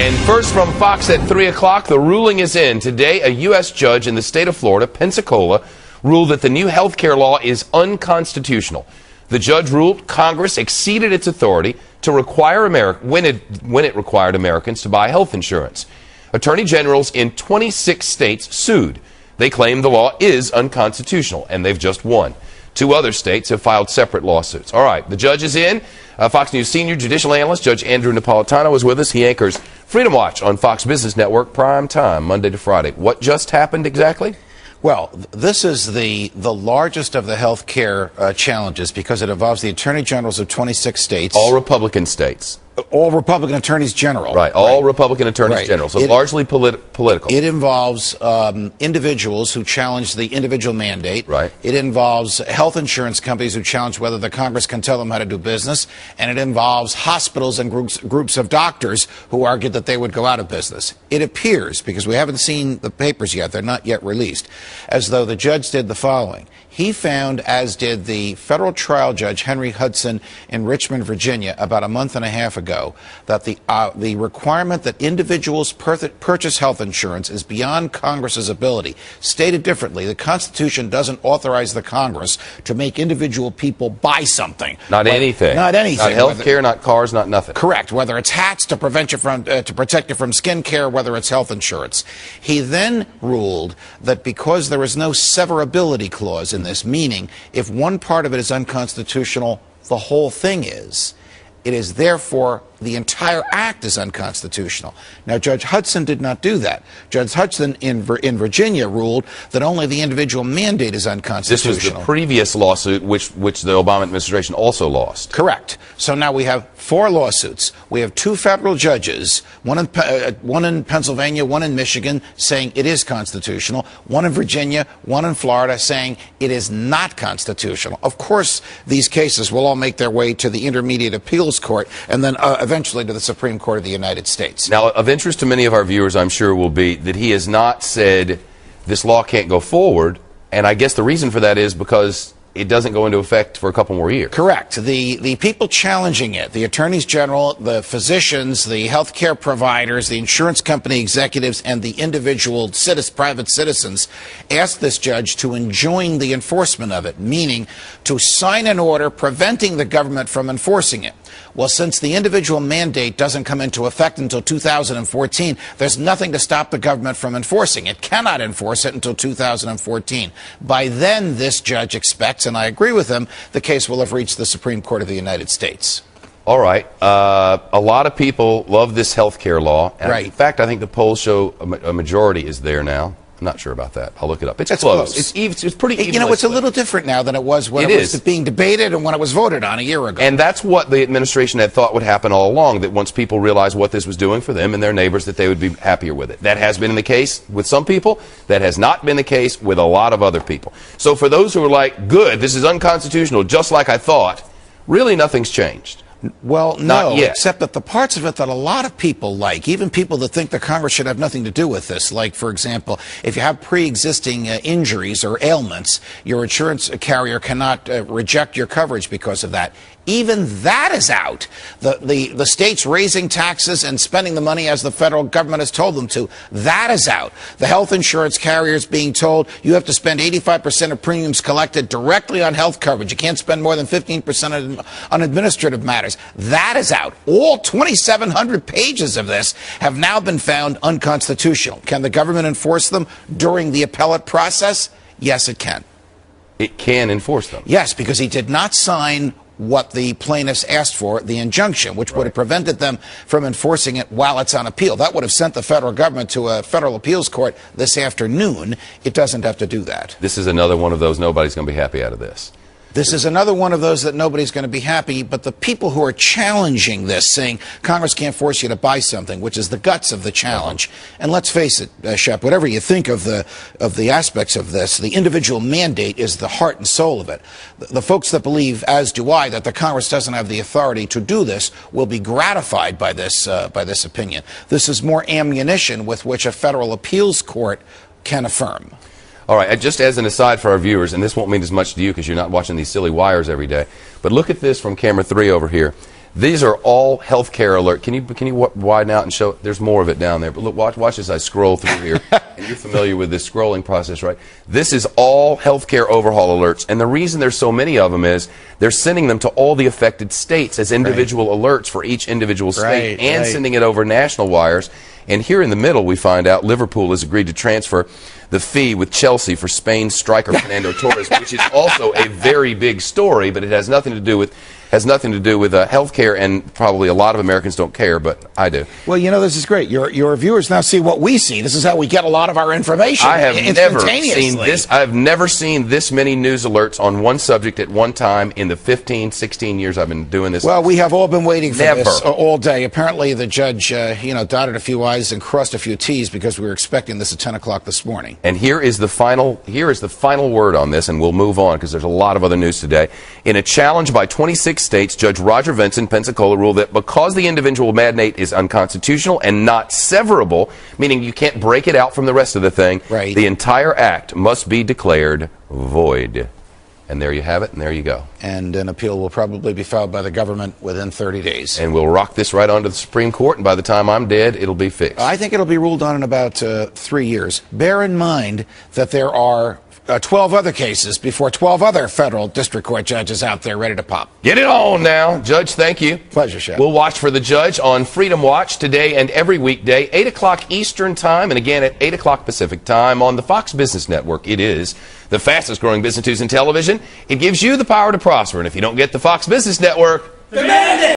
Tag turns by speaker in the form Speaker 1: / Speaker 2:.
Speaker 1: And first from Fox at 3 o'clock, the ruling is in. Today, a U.S. judge in the state of Florida, Pensacola, ruled that the new health care law is unconstitutional. The judge ruled Congress exceeded its authority to require when it required Americans to buy health insurance. Attorney generals in 26 states sued. They claim the law is unconstitutional, and they've just won. 2 other states have filed separate lawsuits. All right, the judge is in. Fox News senior judicial analyst Judge Andrew Napolitano is with us. He anchors Freedom Watch on Fox Business Network, prime time, Monday to Friday. What just happened exactly?
Speaker 2: Well, this is the largest of the health care challenges because it involves the attorney generals of 26 states.
Speaker 1: All Republican states.
Speaker 2: All Republican attorneys general.
Speaker 1: Right, all Republican attorneys general, so largely political.
Speaker 2: It involves individuals who challenge the individual mandate.
Speaker 1: Right.
Speaker 2: It involves health insurance companies who challenge whether the Congress can tell them how to do business. And it involves hospitals and groups of doctors who argued that they would go out of business. It appears, because we haven't seen the papers yet, they're not yet released, as though the judge did the following. He found, as did the federal trial judge Henry Hudson in Richmond, Virginia, about a month and a half ago, that the requirement that individuals purchase health insurance is beyond Congress's ability. Stated differently, the Constitution doesn't authorize the Congress to make individual people buy something.
Speaker 1: Not anything.
Speaker 2: Not anything.
Speaker 1: Not health care, not cars, not nothing.
Speaker 2: Correct. Whether it's hats to prevent you from to protect you from skin care, whether it's health insurance. He then ruled that because there is no severability clause in this, meaning if one part of it is unconstitutional, the whole thing is. It is therefore the entire act is unconstitutional. Now, Judge Hudson did not do that. Judge Hudson in Virginia ruled that only the individual mandate is unconstitutional.
Speaker 1: This was the previous lawsuit, which the Obama administration also lost.
Speaker 2: Correct. So now we have 4 lawsuits. We have 2 federal judges, one in Pennsylvania, one in Michigan, saying it is constitutional, one in Virginia, one in Florida, saying it is not constitutional. Of course, these cases will all make their way to the Intermediate Appeals Court and then eventually to the Supreme Court of the United States.
Speaker 1: Now, of interest to many of our viewers, I'm sure, will be that he has not said this law can't go forward, and I guess the reason for that is because it doesn't go into effect for a couple more years.
Speaker 2: Correct. The people challenging it, the attorneys general, the physicians, the health care providers, the insurance company executives, and the individual private citizens asked this judge to enjoin the enforcement of it, meaning to sign an order preventing the government from enforcing it. Well, since the individual mandate doesn't come into effect until 2014, there's nothing to stop the government from enforcing it. Cannot enforce it until 2014. By then, this judge expects, and I agree with him, the case will have reached the Supreme Court of the United States.
Speaker 1: All right. A lot of people love this health care law. And
Speaker 2: right.
Speaker 1: In fact, I think the polls show a majority is there now. I'm not sure about that. I'll look it up. It's close. It's pretty evenly.
Speaker 2: You know, it's a little different now than it was when it was being debated and when it was voted on a year ago.
Speaker 1: And that's what the administration had thought would happen all along, that once people realized what this was doing for them and their neighbors, that they would be happier with it. That has been the case with some people. That has not been the case with a lot of other people. So for those who are like, good, this is unconstitutional, just like I thought, really nothing's changed.
Speaker 2: Well, no, except that the parts of it that a lot of people like, even people that think the Congress should have nothing to do with this, like, for example, if you have pre-existing injuries or ailments, your insurance carrier cannot reject your coverage because of that. Even that is out. The states raising taxes and spending the money as the federal government has told them to, that is out. The health insurance carriers being told you have to spend 85% of premiums collected directly on health coverage. You can't spend more than 15% on administrative matters. That is out. All 2,700 pages of this have now been found unconstitutional. Can the government enforce them during the appellate process? Yes, it can.
Speaker 1: It can enforce them?
Speaker 2: Yes, because he did not sign what the plaintiffs asked for, the injunction, which would have prevented them from enforcing it while it's on appeal. That would have sent the federal government to a federal appeals court this afternoon. It doesn't have to do that.
Speaker 1: This is another one of those nobody's going to be happy out of this.
Speaker 2: This is another one of those that nobody's going to be happy, but the people who are challenging this, saying Congress can't force you to buy something, which is the guts of the challenge. And let's face it, Shep, whatever you think of the aspects of this, the individual mandate is the heart and soul of it. The folks that believe, as do I, that the Congress doesn't have the authority to do this will be gratified by this opinion. This is more ammunition with which a federal appeals court can affirm.
Speaker 1: All right, just as an aside for our viewers, and this won't mean as much to you because you're not watching these silly wires every day, but look at this from camera 3 over here. These are all healthcare alert. Can you widen out and show? There's more of it down there. But look, watch as I scroll through here. And you're familiar with this scrolling process, right? This is all healthcare overhaul alerts. And the reason there's so many of them is they're sending them to all the affected states as individual alerts for each individual state and sending it over national wires. And here in the middle, we find out Liverpool has agreed to transfer the fee with Chelsea for Spain's striker Fernando Torres, which is also a very big story, but it has nothing to do with healthcare, and probably a lot of Americans don't care, but I do.
Speaker 2: Well, you know, this is great. Your viewers now see what we see. This is how we get a lot of our information.
Speaker 1: I have never seen this. I've never seen this many news alerts on one subject at one time in the 15, 16 years I've been doing this.
Speaker 2: Well, we have all been waiting for this all day. Apparently, the judge, dotted a few I's and crossed a few T's because we were expecting this at 10 o'clock this morning.
Speaker 1: And here is the final word on this, and we'll move on because there's a lot of other news today. In a challenge by 26 states, Judge Roger Vinson, Pensacola, ruled that because the individual mandate is unconstitutional and not severable, meaning you can't break it out from the rest of the thing, the entire act must be declared void. And there you have it, and there you go.
Speaker 2: And an appeal will probably be filed by the government within 30 days.
Speaker 1: And we'll rock this right onto the Supreme Court, and by the time I'm dead, it'll be fixed.
Speaker 2: I think it'll be ruled on in about 3 years. Bear in mind that there are 12 other cases before 12 other federal district court judges out there ready to pop.
Speaker 1: Get it on now. Judge, thank you.
Speaker 2: Pleasure, Chef.
Speaker 1: We'll watch for the judge on Freedom Watch today and every weekday, 8 o'clock Eastern Time, and again at 8 o'clock Pacific Time on the Fox Business Network. It is the fastest growing business news in television. It gives you the power to prosper, and if you don't get the Fox Business Network, demand it!